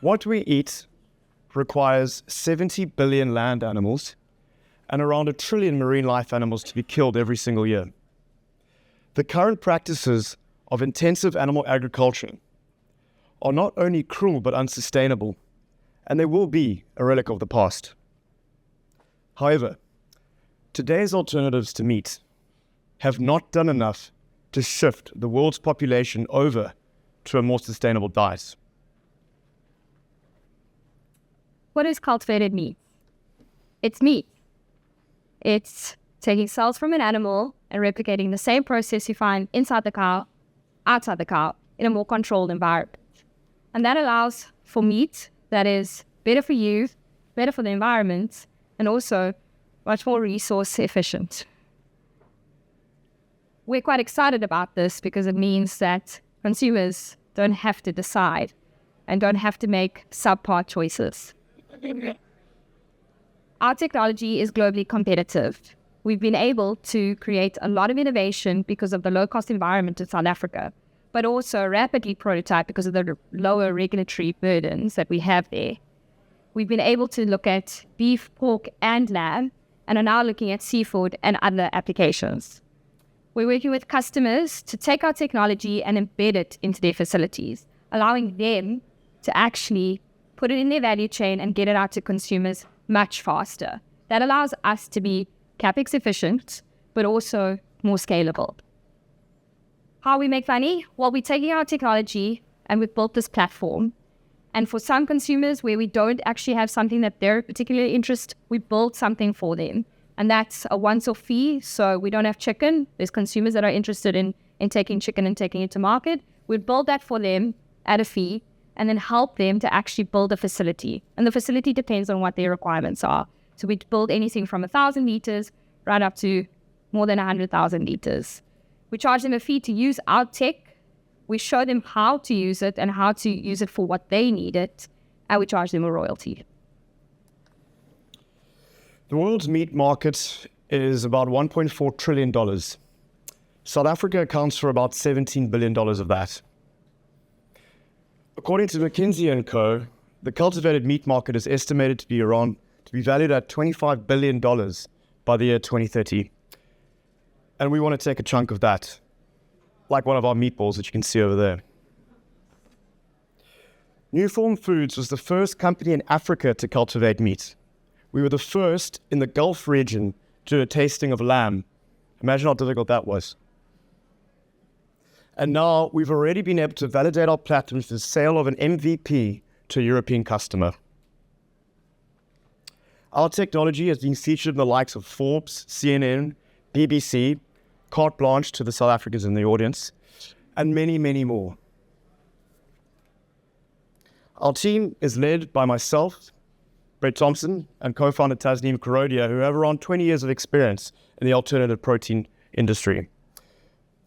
What we eat requires 70 billion land animals and around 1 trillion marine life animals to be killed every single year. The current practices of intensive animal agriculture are not only cruel but unsustainable, and they will be a relic of the past. However, today's alternatives to meat have not done enough to shift the world's population over to a more sustainable diet. What is cultivated meat? It's meat. It's taking cells from an animal and replicating the same process you find inside the cow, outside the cow, in a more controlled environment. And that allows for meat that is better for you, better for the environment, and also much more resource efficient. We're quite excited about this because it means that consumers don't have to decide and don't have to make subpar choices. Our technology is globally competitive. We've been able to create a lot of innovation because of the low-cost environment in South Africa, but also rapidly prototype because of the lower regulatory burdens that we have there. We've been able to look at beef, pork, and lamb, and are now looking at seafood and other applications. We're working with customers to take our technology and embed it into their facilities, allowing them to actually put it in their value chain and get it out to consumers much faster. That allows us to be CapEx efficient, but also more scalable. How we make money? Well, we're taking our technology and we've built this platform. And for some consumers where we don't actually have something that they're particularly interested, we build something for them. And that's a once-off fee, so we don't have chicken. There's consumers that are interested in taking chicken and taking it to market. We build that for them at a fee and then help them to actually build a facility. And the facility depends on what their requirements are. So we build anything from 1,000 liters right up to more than 100,000 liters. We charge them a fee to use our tech. We show them how to use it and how to use it for what they need it. And we charge them a royalty. The world's meat market is about $1.4 trillion. South Africa accounts for about $17 billion of that. According to McKinsey & Co., the cultivated meat market is estimated to be valued at $25 billion by the year 2030. And we want to take a chunk of that, like one of our meatballs that you can see over there. Newform Foods was the first company in Africa to cultivate meat. We were the first in the Gulf region to do a tasting of lamb. Imagine how difficult that was. And now we've already been able to validate our platform for the sale of an MVP to a European customer. Our technology has been featured in the likes of Forbes, CNN, BBC, carte blanche to the South Africans in the audience, and many, many more. Our team is led by myself, Thompson, and co-founder Tasneem Karodia, who have around 20 years of experience in the alternative protein industry.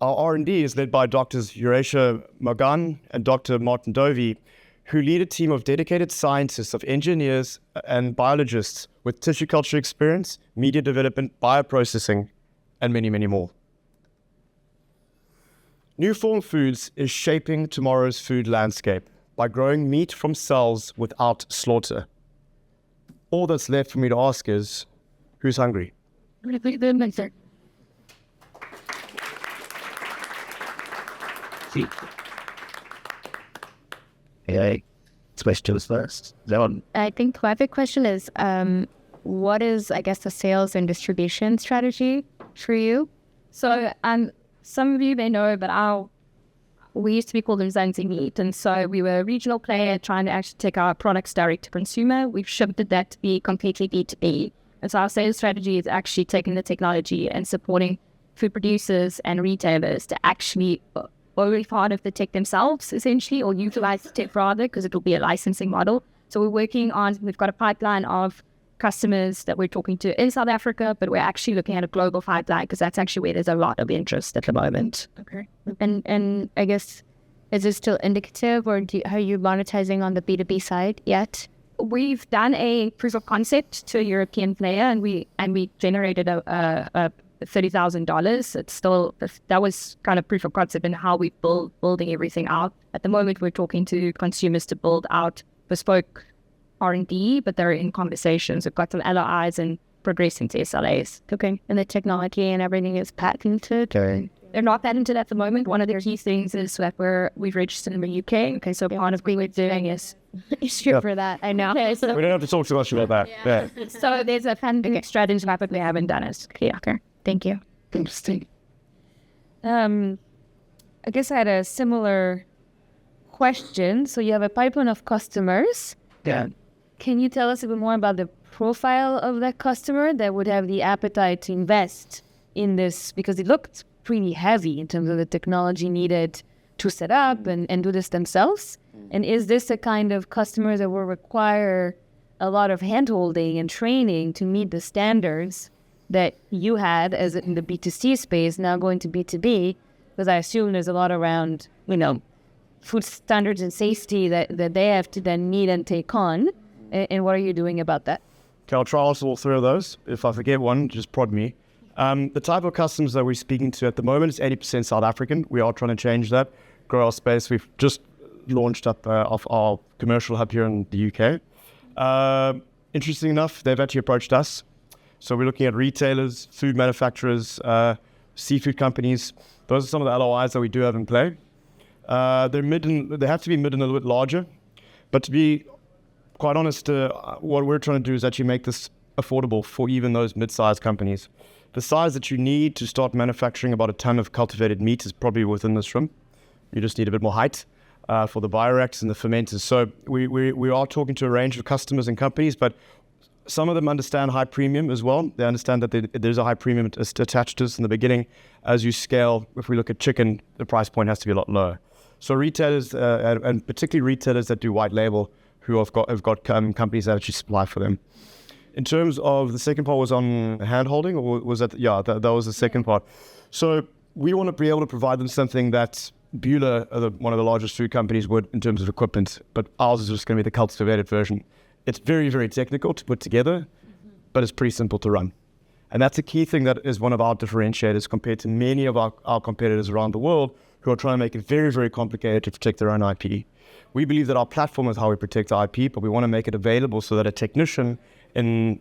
Our R&D is led by Drs. Eurasia Magan and Dr. Martin Dovey, who lead a team of dedicated scientists, of engineers and biologists with tissue culture experience, media development, bioprocessing, and many, many more. Newform Foods is shaping tomorrow's food landscape by growing meat from cells without slaughter. All that's left for me to ask is, who's hungry? Yeah, questions first. I think my big question is, what is, I guess, the sales and distribution strategy for you? So some of you may know, but we used to be called Zanzi Meat, and so we were a regional player trying to actually take our products direct to consumer. We've shifted that to be completely B2B. And so our sales strategy is actually taking the technology and supporting food producers and retailers to actually be part of the tech themselves, essentially, or utilize the tech rather, because it will be a licensing model. So we've got a pipeline of customers that we're talking to in South Africa, but we're actually looking at a global pipeline because that's actually where there's a lot of interest at the moment. Okay. And I guess, is it still indicative, or are you monetizing on the B2B side yet? We've done a proof of concept to a European player, and we generated a $30,000. It's still, that was kind of proof of concept in how we building everything out. At the moment, we're talking to consumers to build out bespoke R&D, but they're in conversations. We've got some LOIs and progressing to SLAs. Okay. And the technology and everything is patented? Okay. They're not patented at the moment. One of the key things is that we've registered in the UK. Okay, so part of what we're doing is issue for that. I know. okay, so, We don't have to talk too much about that. Yeah. so there's a patent strategy, but we haven't done it. Yeah. Okay. Thank you. Interesting. I guess I had a similar question. So you have a pipeline of customers. Yeah. Can you tell us a bit more about the profile of that customer that would have the appetite to invest in this? Because it looked pretty heavy in terms of the technology needed to set up and do this themselves. And is this a kind of customer that will require a lot of handholding and training to meet the standards that you had as in the B2C space, now going to B2B? Because I assume there's a lot around, food standards and safety that they have to then meet and take on. And what are you doing about that? Okay, I'll try to answer all three of those. If I forget one, just prod me. The type of customers that we're speaking to at the moment is 80% South African. We are trying to change that, grow our space. We've just launched up off our commercial hub here in the UK. Interesting enough, they've actually approached us. So we're looking at retailers, food manufacturers, seafood companies. Those are some of the LOIs that we do have in play. They have to be mid and a little bit larger. But to be quite honest, what we're trying to do is actually make this affordable for even those mid-sized companies. The size that you need to start manufacturing about a ton of cultivated meat is probably within this room. You just need a bit more height for the bioreactors and the fermenters. So we are talking to a range of customers and companies, but some of them understand high premium as well. They understand that there's a high premium attached to this in the beginning. As you scale, if we look at chicken, the price point has to be a lot lower. So retailers, and particularly retailers that do white label, who have got companies that actually supply for them. In terms of the second part was on hand holding, or was that? Yeah, that was the second part. So we want to be able to provide them something that Bühler, one of the largest food companies, would in terms of equipment, but ours is just going to be the cultivated version. It's very, very technical to put together, but it's pretty simple to run. And that's a key thing that is one of our differentiators compared to many of our competitors around the world who are trying to make it very, very complicated to protect their own IP. We believe that our platform is how we protect our IP, but we want to make it available so that a technician in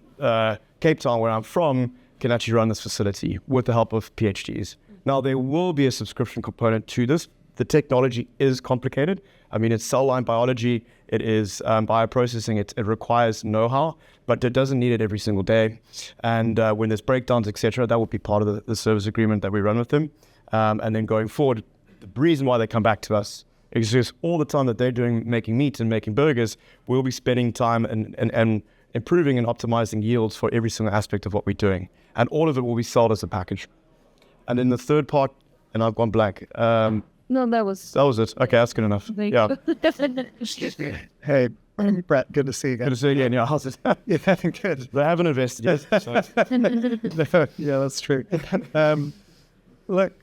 Cape Town, where I'm from, can actually run this facility with the help of PhDs. Now, there will be a subscription component to this. The technology is complicated. I mean, it's cell line biology. It is bioprocessing. It requires know-how, but it doesn't need it every single day. And when there's breakdowns, etc., that will be part of the service agreement that we run with them. And then going forward, the reason why they come back to us is just all the time that they're making meat and making burgers, we'll be spending time and improving and optimizing yields for every single aspect of what we're doing. And all of it will be sold as a package. And then the third part, and I've gone blank. No, that was it. Okay, that's good enough. Yeah. Hey, Brett, good to see you again. Good to see you again. Yeah, how's it? Yeah, good. They haven't invested yet. So. Yeah, that's true. Look,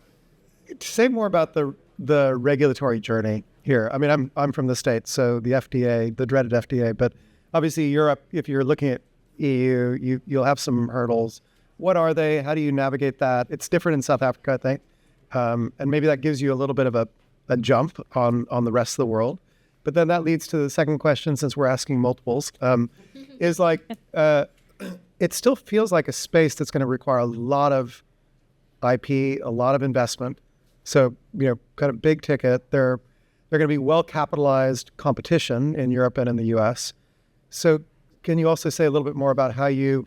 say more about the regulatory journey here. I mean, I'm from the States, so the FDA, the dreaded FDA, but obviously Europe, if you're looking at EU, you'll have some hurdles. What are they? How do you navigate that? It's different in South Africa, I think. And maybe that gives you a little bit of a jump on the rest of the world. But then that leads to the second question, since we're asking multiples, is like, it still feels like a space that's going to require a lot of IP, a lot of investment. So, kind of big ticket. They're going to be well-capitalized competition in Europe and in the US. So can you also say a little bit more about how you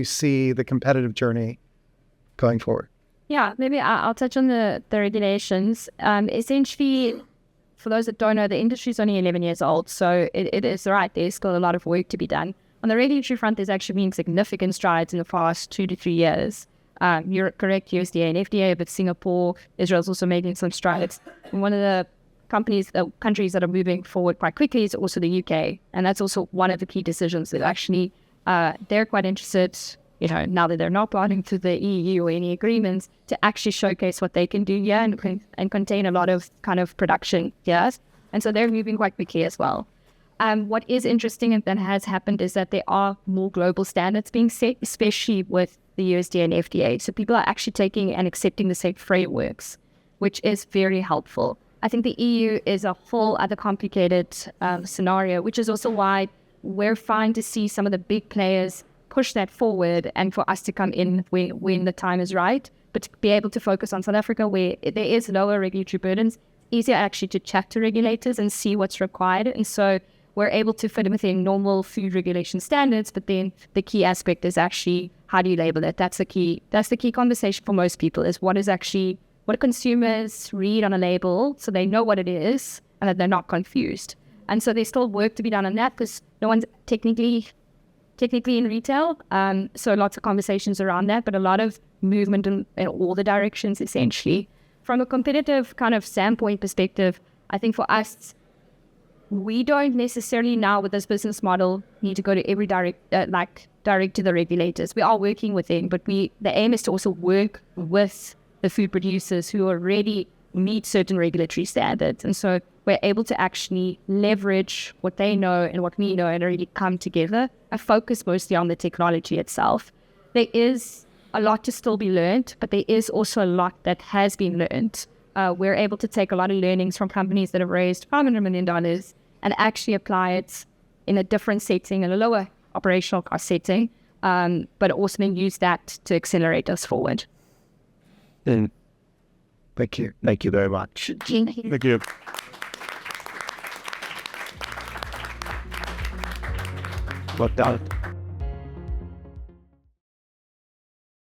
see the competitive journey going forward? Yeah, maybe I'll touch on the regulations. Essentially, for those that don't know, the industry is only 11 years old, so it is right. There's still a lot of work to be done. On the regulatory front, there's actually been significant strides in the past 2 to 3 years. You're correct, USDA and FDA, but Singapore, Israel's also making some strides. And one of the countries that are moving forward quite quickly is also the UK, and that's also one of the key decisions that actually they're quite interested, now that they're not parting to the EU or any agreements, to actually showcase what they can do here and contain a lot of kind of production here. And so they're moving quite quickly as well. What is interesting and that has happened is that there are more global standards being set, especially with the USDA and FDA. So people are actually taking and accepting the same frameworks, which is very helpful. I think the EU is a whole other complicated scenario, which is also why we're fine to see some of the big players push that forward and for us to come in when the time is right, but to be able to focus on South Africa where there is lower regulatory burdens, easier actually to chat to regulators and see what's required. And so we're able to fit within normal food regulation standards, but then the key aspect is actually how do you label it? That's the key conversation for most people is what do consumers read on a label so they know what it is and that they're not confused. And so there's still work to be done on that because no one's technically in retail. So lots of conversations around that, but a lot of movement in all the directions essentially. From a competitive kind of standpoint perspective, I think for us, we don't necessarily now with this business model need to go to every direct to the regulators. We are working with them, but the aim is to also work with the food producers who already meet certain regulatory standards. And so we're able to actually leverage what they know and what we know and really come together. I focus mostly on the technology itself. There is a lot to still be learned, but there is also a lot that has been learned. We're able to take a lot of learnings from companies that have raised $500 million and actually apply it in a different setting, in a lower operational cost setting, but also then use that to accelerate us forward. Thank you. Thank you very much. Thank you. Well done.